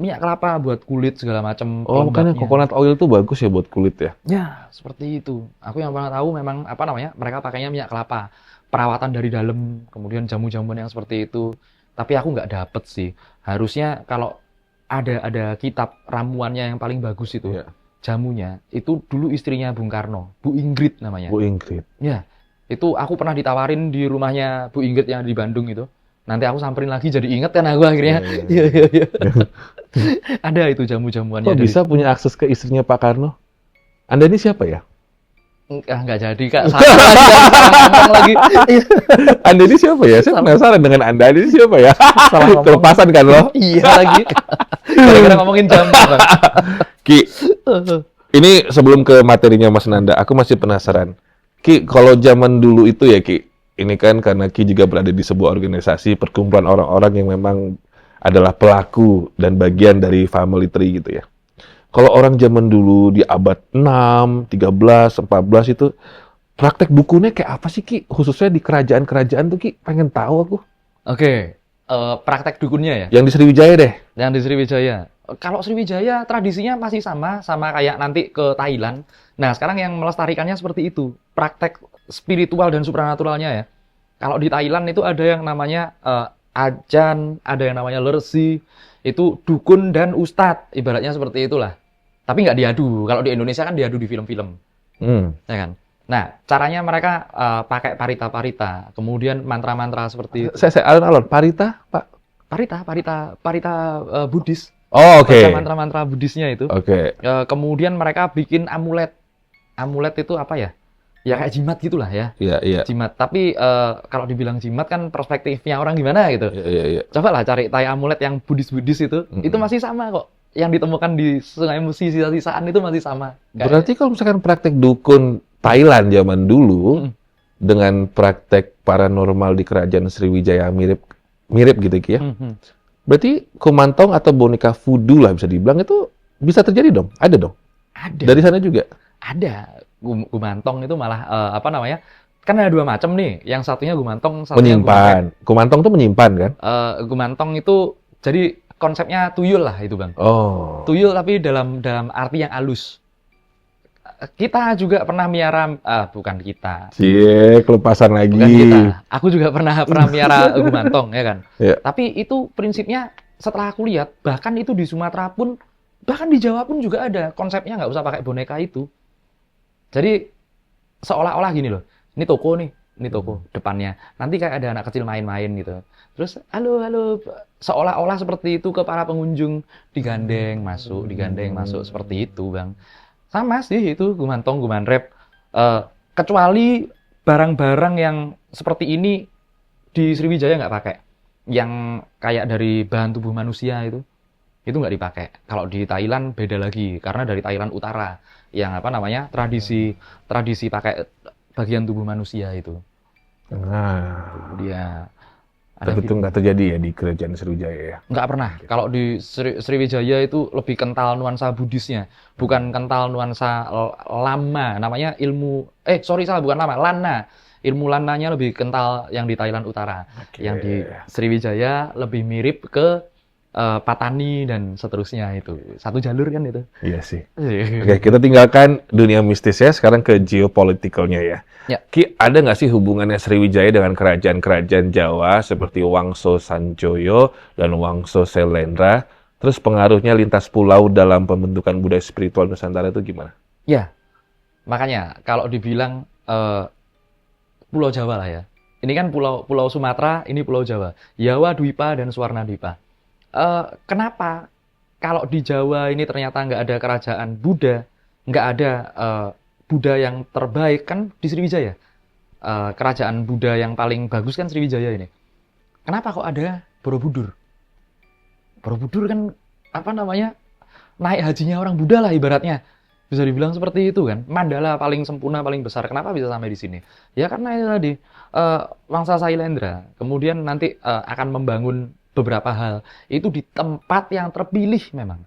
[SPEAKER 1] Minyak kelapa buat kulit segala macam.
[SPEAKER 2] Oh, bukannya coconut oil tuh bagus ya buat kulit ya?
[SPEAKER 1] Ya, seperti itu. Aku yang pernah tahu memang apa namanya? Mereka pakainya minyak kelapa. Perawatan dari dalam, kemudian jamu-jamuan yang seperti itu. Tapi aku nggak dapet sih. Harusnya kalau ada kitab ramuannya yang paling bagus itu, jamunya, itu dulu istrinya Bung Karno, Bu Ingrid namanya.
[SPEAKER 2] Bu Ingrid.
[SPEAKER 1] Ya, itu aku pernah ditawarin di rumahnya Bu Ingrid yang di Bandung itu. Nanti aku samperin lagi jadi inget kan aku akhirnya. Iya. Ada itu jamu-jamuannya.
[SPEAKER 2] Kok bisa punya akses ke istrinya Pak Karno? Anda ini siapa ya?
[SPEAKER 1] Enggak jadi Kak. Salah lagi.
[SPEAKER 2] Anda ini siapa ya? Saya penasaran dengan Anda ini siapa ya?
[SPEAKER 1] Salah ngomong.
[SPEAKER 2] Kelepasan kan lo?
[SPEAKER 1] Iya lagi. Gara-gara ngomongin jamu, Bang.
[SPEAKER 2] Ki, ini sebelum ke materinya Mas Nanda, aku masih penasaran. Ki, kalau zaman dulu itu ya Ki, ini kan karena Ki juga berada di sebuah organisasi perkumpulan orang-orang yang memang adalah pelaku dan bagian dari family tree gitu ya. Kalau orang zaman dulu di abad 6, 13, 14 itu praktek dukunnya kayak apa sih Ki? Khususnya di kerajaan-kerajaan tuh Ki, pengen tahu aku.
[SPEAKER 1] Oke, praktek dukunnya ya.
[SPEAKER 2] Yang di Sriwijaya deh.
[SPEAKER 1] Yang di Sriwijaya. Kalau Sriwijaya tradisinya masih sama kayak nanti ke Thailand. Nah, sekarang yang melestarikannya seperti itu. Praktek spiritual dan supranaturalnya ya. Kalau di Thailand itu ada yang namanya ajan, ada yang namanya lersi. Itu dukun dan ustadz, ibaratnya seperti itulah. Tapi nggak diadu. Kalau di Indonesia kan diadu di film-film. Ya kan? Nah, caranya mereka pakai parita-parita, kemudian mantra-mantra seperti itu.
[SPEAKER 2] Saya alon-alon, parita, Pak?
[SPEAKER 1] Parita Buddhis.
[SPEAKER 2] Oh, oke.
[SPEAKER 1] Baca mantra-mantra Buddhisnya itu.
[SPEAKER 2] Oke.
[SPEAKER 1] Kemudian mereka bikin amulet. Amulet itu apa ya? Ya kayak jimat gitulah ya.
[SPEAKER 2] Iya.
[SPEAKER 1] Jimat. Tapi kalau dibilang jimat kan perspektifnya orang gimana gitu.
[SPEAKER 2] Iya.
[SPEAKER 1] Coba lah cari tai amulet yang Buddhis itu. Itu masih sama kok. Yang ditemukan di Sungai Musi sisa-sisaan itu masih sama.
[SPEAKER 2] Berarti kalau misalkan praktek dukun Thailand zaman dulu dengan praktek paranormal di kerajaan Sriwijaya mirip gitu Ki ya. Berarti kumantong atau boneka voodoo lah bisa dibilang itu bisa terjadi dong? Ada dong?
[SPEAKER 1] Ada.
[SPEAKER 2] Dari sana juga?
[SPEAKER 1] Ada. Gumantong itu malah apa namanya? Kan ada dua macam nih. Yang satunya gumantong, satunya
[SPEAKER 2] menyimpan. Kumantong tuh menyimpan kan?
[SPEAKER 1] Gumantong itu jadi konsepnya tuyul lah itu Bang.
[SPEAKER 2] Oh.
[SPEAKER 1] Tuyul tapi dalam arti yang halus. Kita juga pernah miara, bukan kita.
[SPEAKER 2] Cie, kelepasan lagi.
[SPEAKER 1] Bukan kita. Aku juga pernah miara gumantong, ya kan?
[SPEAKER 2] Yeah.
[SPEAKER 1] Tapi itu prinsipnya setelah aku lihat, bahkan itu di Sumatera pun, bahkan di Jawa pun juga ada. Konsepnya nggak usah pakai boneka itu. Jadi seolah-olah gini loh, ini toko depannya. Nanti kayak ada anak kecil main-main gitu. Terus, halo, seolah-olah seperti itu ke para pengunjung, digandeng masuk, seperti itu Bang. Sama sih itu gumantong, gumanrep. Kecuali barang-barang yang seperti ini di Sriwijaya nggak pakai. Yang kayak dari bahan tubuh manusia itu nggak dipakai. Kalau di Thailand beda lagi, karena dari Thailand Utara yang apa namanya tradisi pakai bagian tubuh manusia itu.
[SPEAKER 2] Nah,
[SPEAKER 1] Dia
[SPEAKER 2] tapi itu nggak terjadi ya di kerajaan Sriwijaya ya?
[SPEAKER 1] Nggak pernah. Kalau di Sriwijaya itu lebih kental nuansa Buddhisnya, bukan kental nuansa lama. Namanya bukan lama, lana. Ilmu lananya lebih kental yang di Thailand Utara. Yang di Sriwijaya lebih mirip ke Patani dan seterusnya itu. Satu jalur kan itu.
[SPEAKER 2] Iya sih. Oke, kita tinggalkan dunia mistis ya, sekarang ke geopolitikalnya ya. Ki, ada nggak sih hubungannya Sriwijaya dengan kerajaan-kerajaan Jawa seperti Wangso Sanjoyo dan Wangso Selendra? Terus pengaruhnya lintas pulau dalam pembentukan budaya spiritual Nusantara itu gimana?
[SPEAKER 1] Ya, makanya kalau dibilang Pulau Jawa lah ya. Ini kan Pulau Sumatera, ini Pulau Jawa. Jawa, Dwipa, dan Swarnadipa. Kenapa kalau di Jawa ini ternyata nggak ada kerajaan Buddha, nggak ada Buddha yang terbaik kan di Sriwijaya. Kerajaan Buddha yang paling bagus kan Sriwijaya ini. Kenapa kok ada Borobudur? Borobudur kan apa namanya naik hajinya orang Buddha lah ibaratnya. Bisa dibilang seperti itu kan. Mandala paling sempurna, paling besar. Kenapa bisa sampai di sini? Ya karena itu tadi Wangsa Sailendra. Kemudian nanti akan membangun beberapa hal itu di tempat yang terpilih memang.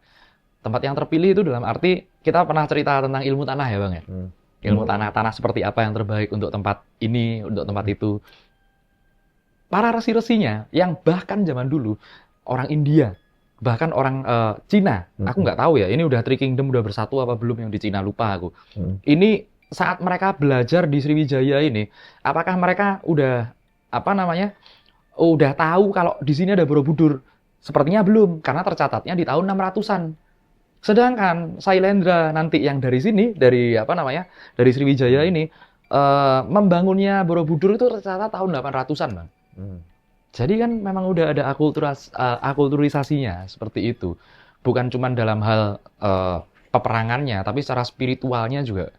[SPEAKER 1] Tempat yang terpilih itu dalam arti kita pernah cerita tentang ilmu tanah ya Bang ya. Ilmu tanah seperti apa yang terbaik untuk tempat ini, untuk tempat itu. Para resi-resinya yang bahkan zaman dulu orang India, bahkan orang Cina, aku nggak tahu ya, ini udah Three Kingdom udah bersatu apa belum yang di Cina, lupa aku. Ini saat mereka belajar di Sriwijaya ini, apakah mereka udah udah tahu kalau di sini ada Borobudur? Sepertinya belum, karena tercatatnya di tahun 600-an. Sedangkan Sailendra nanti yang dari sini, dari Sriwijaya ini, membangunnya Borobudur itu tercatat tahun 800-an, Bang. Jadi kan memang udah ada akulturisasinya seperti itu. Bukan cuma dalam hal peperangannya, tapi secara spiritualnya juga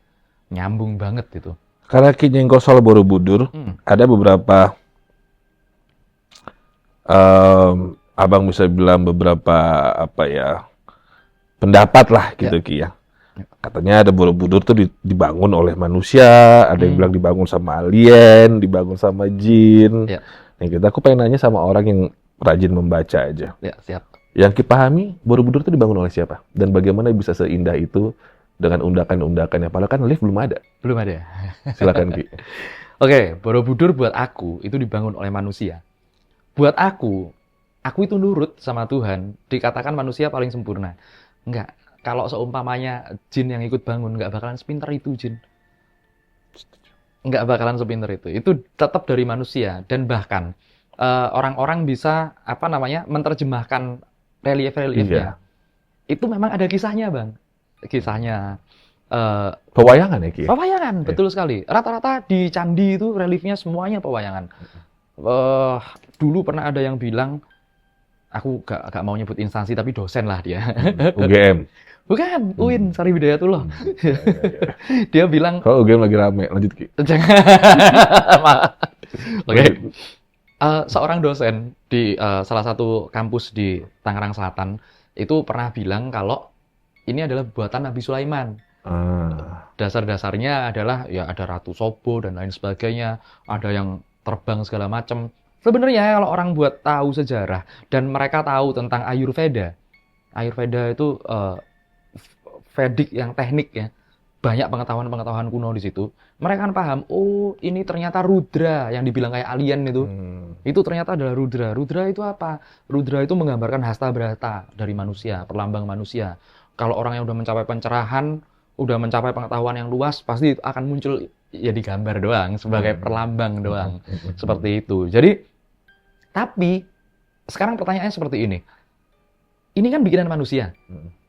[SPEAKER 1] nyambung banget itu.
[SPEAKER 2] Karena Ki nyenggol soal Borobudur, ada beberapa abang bisa bilang beberapa pendapat lah gitu Ki ya. Katanya ada Borobudur tuh dibangun oleh manusia, ada yang bilang dibangun sama alien, dibangun sama jin. Nah gitu, aku pengen nanya sama orang yang rajin membaca aja.
[SPEAKER 1] Ya, siap.
[SPEAKER 2] Yang Ki pahami, Borobudur tuh dibangun oleh siapa? Dan bagaimana bisa seindah itu dengan undakan-undakannya. Padahal kan lift belum ada.
[SPEAKER 1] Belum ada.
[SPEAKER 2] Silakan Ki.
[SPEAKER 1] Oke, Borobudur buat aku itu dibangun oleh manusia. Buat aku itu nurut sama Tuhan, dikatakan manusia paling sempurna. Enggak, kalau seumpamanya jin yang ikut bangun, enggak bakalan sepinter itu jin. Enggak bakalan sepinter itu. Itu tetap dari manusia. Dan bahkan orang-orang bisa menerjemahkan relief-reliefnya.
[SPEAKER 2] Iya.
[SPEAKER 1] Itu memang ada kisahnya, Bang. Kisahnya
[SPEAKER 2] Pewayangan ya Ki?
[SPEAKER 1] pewayangan,
[SPEAKER 2] Iya.
[SPEAKER 1] betul sekali. Rata-rata di candi itu reliefnya semuanya pewayangan. Dulu pernah ada yang bilang, aku gak mau nyebut instansi, tapi dosen lah dia.
[SPEAKER 2] UGM.
[SPEAKER 1] Bukan, UIN, Sari Widayatullah.
[SPEAKER 2] Iya, iya.
[SPEAKER 1] Dia bilang,
[SPEAKER 2] Kalau UGM lagi rame, lanjut Ki.
[SPEAKER 1] jangan. Oke. Seorang dosen di salah satu kampus di Tangerang Selatan itu pernah bilang kalau ini adalah buatan Nabi Sulaiman. Dasar-dasarnya adalah ya ada Ratu Sobo dan lain sebagainya, ada yang terbang segala macam. Sebenarnya kalau orang buat tahu sejarah dan mereka tahu tentang Ayurveda itu Vedic yang teknik ya, banyak pengetahuan-pengetahuan kuno di situ. Mereka kan paham, oh ini ternyata Rudra yang dibilang kayak alien itu. Itu ternyata adalah Rudra. Rudra itu apa? Rudra itu menggambarkan hasta brata dari manusia, perlambang manusia. Kalau orang yang udah mencapai pencerahan, udah mencapai pengetahuan yang luas, pasti akan muncul ya di gambar doang, sebagai perlambang doang. Seperti itu. Jadi, tapi sekarang pertanyaannya seperti ini. Ini kan bikinan manusia.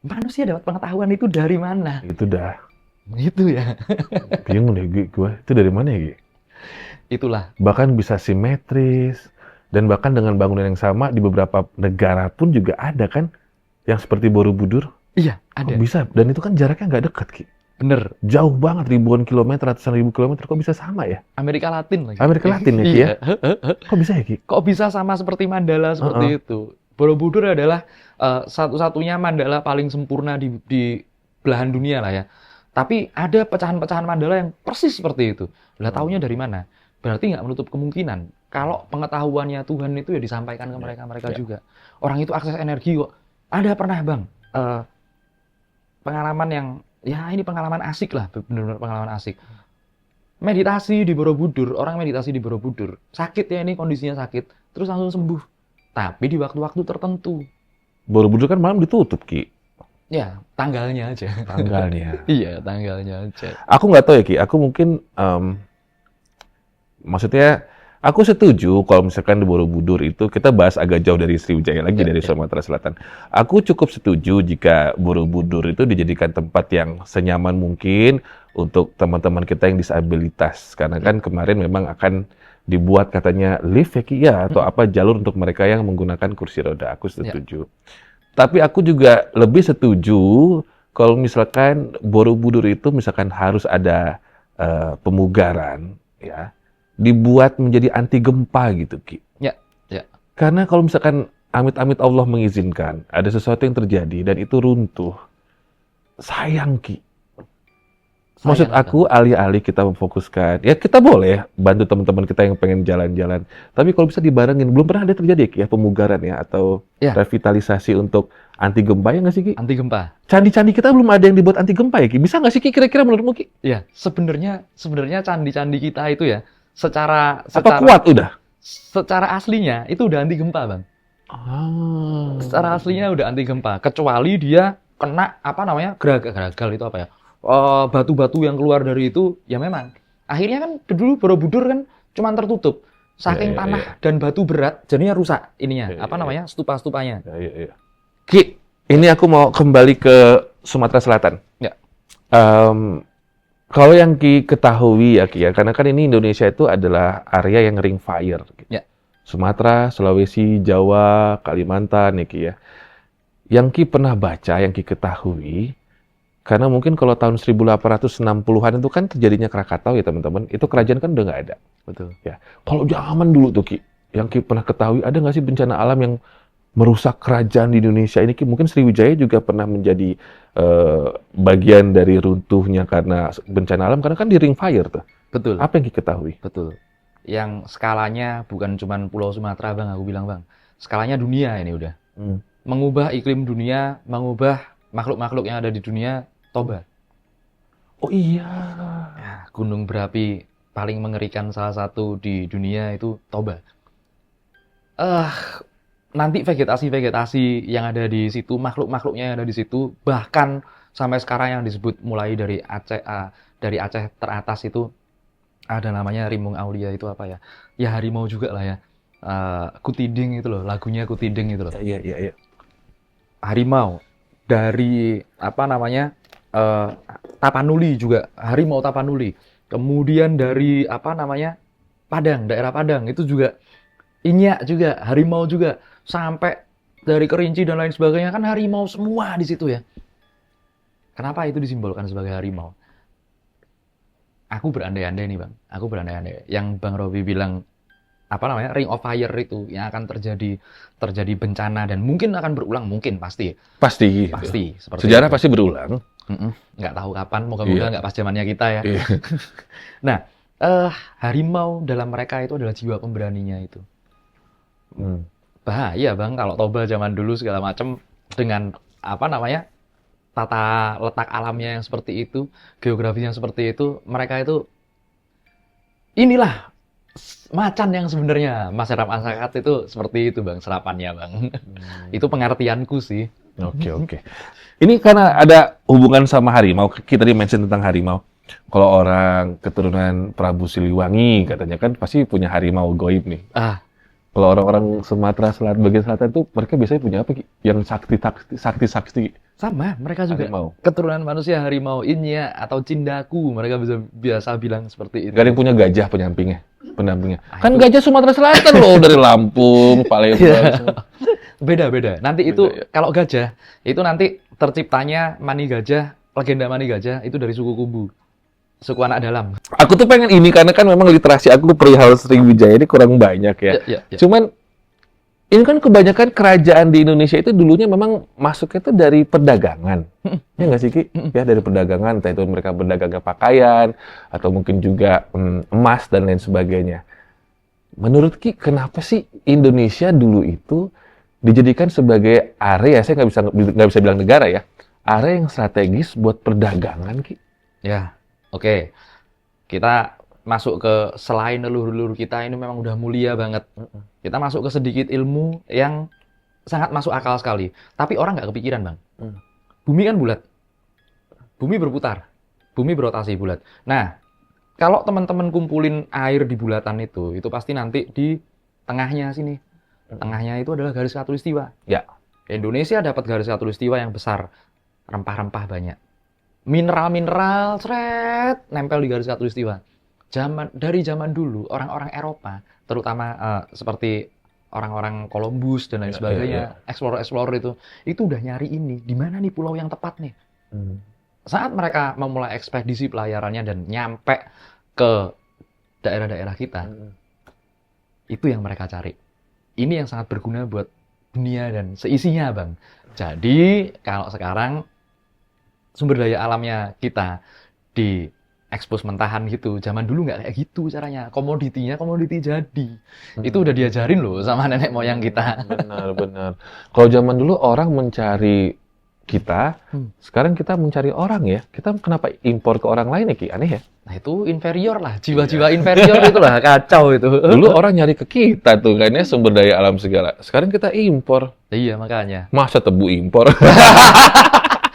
[SPEAKER 1] Manusia dapat pengetahuan itu dari mana?
[SPEAKER 2] Itu dah.
[SPEAKER 1] Itu ya.
[SPEAKER 2] Bingung deh gue. Itu dari mana ya Ki?
[SPEAKER 1] Itulah.
[SPEAKER 2] Bahkan bisa simetris. Dan bahkan dengan bangunan yang sama di beberapa negara pun juga ada kan. Yang seperti Borobudur.
[SPEAKER 1] Iya, ada.
[SPEAKER 2] Kok bisa? Dan itu kan jaraknya nggak dekat Ki.
[SPEAKER 1] Bener.
[SPEAKER 2] Jauh banget, ribuan kilometer, ratusan ribu kilometer. Kok bisa sama ya?
[SPEAKER 1] Amerika Latin lagi.
[SPEAKER 2] Amerika Latin ya Ki ya? Kok bisa ya Ki?
[SPEAKER 1] Kok bisa sama seperti mandala seperti itu? Borobudur adalah satu-satunya mandala paling sempurna di belahan dunia lah ya. Tapi ada pecahan-pecahan mandala yang persis seperti itu. Lah taunya dari mana? Berarti nggak menutup kemungkinan. Kalau pengetahuannya Tuhan itu ya disampaikan ke mereka juga. Orang itu akses energi kok. Ada pernah Bang, pengalaman yang, ya ini pengalaman asik lah, benar-benar pengalaman asik. Meditasi di Borobudur, orang meditasi di Borobudur. Sakit ya ini, kondisinya sakit. Terus langsung sembuh. Tapi di waktu-waktu tertentu.
[SPEAKER 2] Borobudur kan malam ditutup Ki.
[SPEAKER 1] Ya, tanggalnya aja.
[SPEAKER 2] Tanggalnya.
[SPEAKER 1] Iya, tanggalnya aja.
[SPEAKER 2] Aku nggak tahu ya Ki, aku mungkin maksudnya aku setuju kalau misalkan di Borobudur itu kita bahas agak jauh dari Sriwijaya lagi dari Sumatera Selatan. Aku cukup setuju jika Borobudur itu dijadikan tempat yang senyaman mungkin untuk teman-teman kita yang disabilitas karena kan kemarin memang akan dibuat katanya lift ya Ki ya atau apa jalur untuk mereka yang menggunakan kursi roda. Aku setuju. Tapi aku juga lebih setuju kalau misalkan Borobudur itu misalkan harus ada pemugaran, ya, dibuat menjadi anti gempa gitu, Ki.
[SPEAKER 1] Ya.
[SPEAKER 2] Karena kalau misalkan amit-amit Allah mengizinkan ada sesuatu yang terjadi dan itu runtuh, sayang, Ki. Maksud aku alih-alih kita memfokuskan, ya kita boleh bantu teman-teman kita yang pengen jalan-jalan. Tapi kalau bisa dibarengin, belum pernah ada terjadi ya pemugaran ya atau revitalisasi untuk anti gempa ya nggak sih Ki?
[SPEAKER 1] Anti gempa.
[SPEAKER 2] Candi-candi kita belum ada yang dibuat anti gempa ya Ki? Bisa nggak sih Ki kira-kira menurutmu Ki?
[SPEAKER 1] Iya, sebenarnya candi-candi kita itu ya secara
[SPEAKER 2] kuat udah?
[SPEAKER 1] Secara aslinya itu udah anti gempa Bang. Secara aslinya udah anti gempa, kecuali dia kena geragal itu apa ya? Batu-batu yang keluar dari itu, ya memang. Akhirnya kan dulu Borobudur kan cuma tertutup. Saking tanah dan batu berat, jadinya rusak ininya. Stupa-stupanya.
[SPEAKER 2] Ki, ini aku mau kembali ke Sumatera Selatan.
[SPEAKER 1] Ya.
[SPEAKER 2] Kalau yang Ki ketahui ya Ki ya, karena kan ini Indonesia itu adalah area yang ring fire. Gitu.
[SPEAKER 1] Ya.
[SPEAKER 2] Sumatera, Sulawesi, Jawa, Kalimantan ya Ki ya. Yang Ki pernah baca, yang Ki ketahui, karena mungkin kalau tahun 1860-an itu kan terjadinya Krakatau ya teman-teman, itu kerajaan kan udah nggak ada.
[SPEAKER 1] Betul.
[SPEAKER 2] Ya. Kalau zaman dulu tuh Ki, yang Ki pernah ketahui, ada nggak sih bencana alam yang merusak kerajaan di Indonesia ini Ki? Mungkin Sriwijaya juga pernah menjadi bagian dari runtuhnya karena bencana alam, karena kan di ring fire tuh.
[SPEAKER 1] Betul.
[SPEAKER 2] Apa yang Ki ketahui?
[SPEAKER 1] Betul. Yang skalanya bukan cuma Pulau Sumatera Bang, aku bilang Bang. Skalanya dunia ini udah. Mengubah iklim dunia, mengubah makhluk-makhluk yang ada di dunia, toba.
[SPEAKER 2] Oh iya.
[SPEAKER 1] Ya, gunung berapi paling mengerikan salah satu di dunia itu Toba. Eh, nanti vegetasi-vegetasi yang ada di situ, makhluk-makhluknya yang ada di situ, bahkan sampai sekarang yang disebut mulai dari Aceh, dari Aceh teratas itu ada namanya Rimung Aulia itu apa ya? Ya harimau juga lah ya. Kutiding itu loh, lagunya Kutiding itu loh.
[SPEAKER 2] Iya, iya, iya.
[SPEAKER 1] Harimau dari apa namanya? Tapanuli juga, harimau Tapanuli. Kemudian dari apa namanya? Padang, daerah Padang itu juga Inyak juga, harimau juga, sampai dari Kerinci dan lain sebagainya kan harimau semua di situ ya. Kenapa itu disimbolkan sebagai harimau? Aku berandai-andai nih bang, aku berandai-andai. Yang Bang Robi bilang apa namanya Ring of Fire itu yang akan terjadi bencana dan mungkin akan berulang, mungkin pasti
[SPEAKER 2] Pasti.
[SPEAKER 1] pasti seperti
[SPEAKER 2] Sejarah
[SPEAKER 1] itu.
[SPEAKER 2] pasti berulang.
[SPEAKER 1] Nggak tahu kapan, moga-moga
[SPEAKER 2] Iya.
[SPEAKER 1] nggak pas zamannya kita ya.
[SPEAKER 2] Iya.
[SPEAKER 1] Nah, harimau dalam mereka itu adalah jiwa pemberaninya itu.
[SPEAKER 2] Hmm.
[SPEAKER 1] Bahaya bang kalau Toba zaman dulu segala macam dengan apa namanya tata letak alamnya yang seperti itu, geografi yang seperti itu, mereka itu inilah macan yang sebenarnya masyarakat itu seperti itu bang, serapannya bang. Itu pengertianku sih.
[SPEAKER 2] Oke, oke. Ini karena ada hubungan sama harimau. Kita tadi mention tentang harimau. Kalau orang keturunan Prabu Siliwangi katanya kan pasti punya harimau goib nih.
[SPEAKER 1] Ah,
[SPEAKER 2] Kalau orang-orang Sumatera Selatan bagian selatan tuh mereka biasanya punya apa Ki? Yang sakti.
[SPEAKER 1] sama mereka juga
[SPEAKER 2] Harimau.
[SPEAKER 1] keturunan manusia harimau Inya atau Cindaku, mereka biasa bilang seperti itu.
[SPEAKER 2] Gak ada yang punya gajah pendampingnya. Kan
[SPEAKER 1] itu-
[SPEAKER 2] gajah Sumatera Selatan loh dari Lampung, Palembang.
[SPEAKER 1] Iya. Beda-beda. Nanti itu
[SPEAKER 2] Beda, ya.
[SPEAKER 1] kalau gajah itu nanti terciptanya Mani Gajah, legenda Mani Gajah itu dari suku Kubu, suku anak dalam.
[SPEAKER 2] Aku tuh pengen ini karena kan memang literasi aku perihal Sriwijaya ini kurang banyak ya.
[SPEAKER 1] Ya.
[SPEAKER 2] Cuman ini kan kebanyakan kerajaan di Indonesia itu dulunya memang masuknya itu dari perdagangan. Ya nggak sih Ki? Ya dari perdagangan, entah itu mereka berdagang pakaian atau mungkin juga emas dan lain sebagainya. Menurut Ki, kenapa sih Indonesia dulu itu dijadikan sebagai area, saya nggak bisa bilang negara ya, area yang strategis buat perdagangan Ki?
[SPEAKER 1] Ya, oke. Kita masuk ke selain leluhur-leluhur kita ini memang udah mulia banget. Kita masuk ke sedikit ilmu yang sangat masuk akal sekali. Tapi orang nggak kepikiran, Bang. Bumi kan bulat. Bumi berputar. Bumi berotasi bulat. Nah, kalau teman-teman kumpulin air di bulatan itu pasti nanti di tengahnya sini. Tengahnya itu adalah garis khatulistiwa.
[SPEAKER 2] Ya.
[SPEAKER 1] Indonesia dapat garis khatulistiwa yang besar. Rempah-rempah banyak. Mineral-mineral, seret, nempel di garis khatulistiwa. Dari zaman dulu, orang-orang Eropa, terutama seperti orang-orang Columbus dan lain sebagainya, explorer-explorer itu udah nyari ini, di mana nih pulau yang tepat nih. Saat mereka memulai ekspedisi pelayarannya dan nyampe ke daerah-daerah kita, itu yang mereka cari. Ini yang sangat berguna buat dunia dan seisinya, Bang. Jadi, kalau sekarang sumber daya alamnya kita di ekspos mentahan gitu. Zaman dulu nggak kayak gitu caranya. Komoditinya komoditi jadi. Itu udah diajarin loh sama nenek moyang kita.
[SPEAKER 2] Benar. Kalau zaman dulu orang mencari kita, sekarang kita mencari orang ya. Kita kenapa impor ke orang lain ya Ki? Aneh ya?
[SPEAKER 1] Nah itu inferior lah. Jiwa-jiwa inferior itulah. Kacau itu.
[SPEAKER 2] Dulu orang nyari ke kita tuh kan ya sumber daya alam segala. Sekarang kita impor.
[SPEAKER 1] Iya makanya.
[SPEAKER 2] Masa tebu impor?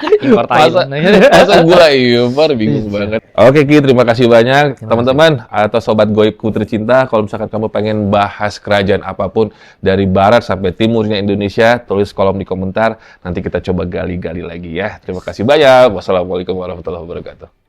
[SPEAKER 1] Impor Thailand.
[SPEAKER 2] Masa gula impor? Bingung banget. Oke Ki, terima kasih banyak. Teman-teman atau Sobat Goib Ku Tercinta, kalau misalkan kamu pengen bahas kerajaan apapun dari barat sampai timurnya Indonesia, tulis kolom di komentar. Nanti kita coba gali-gali lagi ya. Terima kasih banyak. Wassalamualaikum warahmatullahi wabarakatuh.